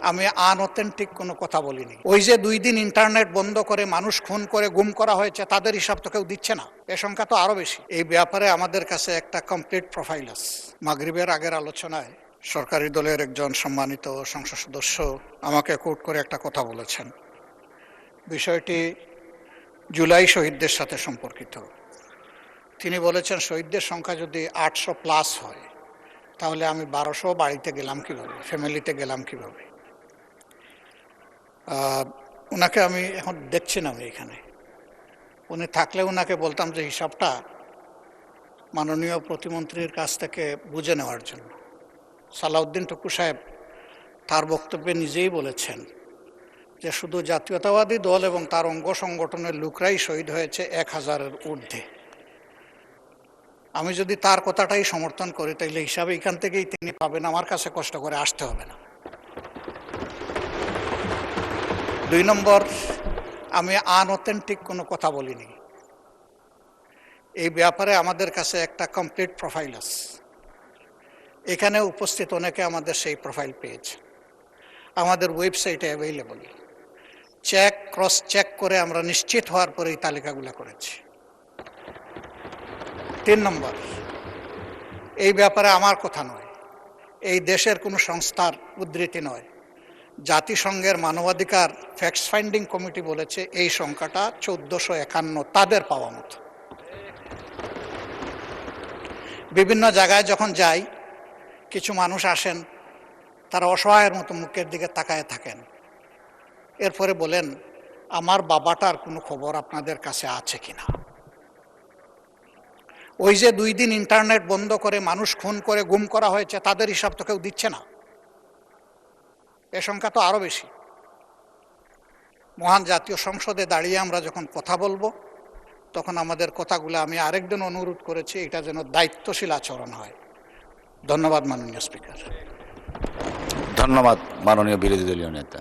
আমি আনঅথেন্টিক কোনো কথা বলিনি। ওই যে 2 দিন ইন্টারনেট বন্ধ করে মানুষ খুন করে গুম করা হয়েছে, তাদের হিসাব তো কেউ দিচ্ছে না। এ সংখ্যা তো আরো বেশি। এই ব্যাপারে আমাদের কাছে একটা কমপ্লিট প্রোফাইল আছে। মাগরিবের আগের আলোচনায় সরকারি দলের একজন সম্মানিত সংসদ সদস্য আমাকে কোট করে একটা কথা বলেছেন। বিষয়টি জুলাই শহীদদের সাথে সম্পর্কিত। তিনি বলেছেন, শহীদদের সংখ্যা যদি 800+ হয়, তাহলে আমি 1200 বাড়িতে গেলাম কিভাবে, ফ্যামিলিতে গেলাম কিভাবে। ওনাকে আমি এখন দেখছি না, আমি এখানে উনি থাকলে ওনাকে বলতাম যে হিসাবটা মাননীয় প্রতিমন্ত্রীর কাছ থেকে বুঝে নেওয়ার জন্য। সালাউদ্দিন টুকু সাহেব তার বক্তব্যে নিজেই বলেছেন যে শুধু জাতীয়তাবাদী দল এবং তার অঙ্গ সংগঠনের লোকরাই শহীদ হয়েছে 1000-এর ঊর্ধ্বে। আমি যদি তার কথাটাই সমর্থন করি, তাইলে হিসাবে এখান থেকেই তিনি পাবেন, আমার কাছে কষ্ট করে আসতে হবে না। 2 নম্বর, আমি আনঅথেন্টিক কোনো কথা বলিনি। এই ব্যাপারে আমাদের কাছে একটা কমপ্লিট প্রোফাইল আছে। এখানে উপস্থিত অনেকে আমাদের সেই প্রোফাইল পেয়েছে, আমাদের ওয়েবসাইটে অ্যাভেইলেবল। ক্রস চেক করে আমরা নিশ্চিত হওয়ার পরে এই তালিকাগুলো করেছি। 3 নম্বর, এই ব্যাপারে আমার কথা নয়, এই দেশের কোনো সংস্থার উদ্ধৃতি নয়। জাতিসংঘের মানবাধিকার ফ্যাক্ট ফাইন্ডিং কমিটি বলেছে এই সংখ্যাটা 1451, তাদের পাওয়া মতো। বিভিন্ন জায়গায় যখন যাই, কিছু মানুষ আসেন, তারা অসহায়ের মতো মুখের দিকে তাকায় থাকেন। এরপরে বলেন, আমার বাবাটার কোনো খবর আপনাদের কাছে আছে কিনা। ওই যে 2 দিন ইন্টারনেট বন্ধ করে মানুষ খুন করে গুম করা হয়েছে, তাদের হিসাব তো কেউ দিচ্ছে না। এ সংখ্যা তো আরো বেশি। মহান জাতীয় সংসদে দাঁড়িয়ে আমরা যখন কথা বলবো, তখন আমাদের কথাগুলো, আমি আরেকদিন অনুরোধ করেছি, এটা যেন দায়িত্বশীল আচরণ হয়। ধন্যবাদ মাননীয় স্পিকার। ধন্যবাদ মাননীয় বিরোধী দলীয় নেতা।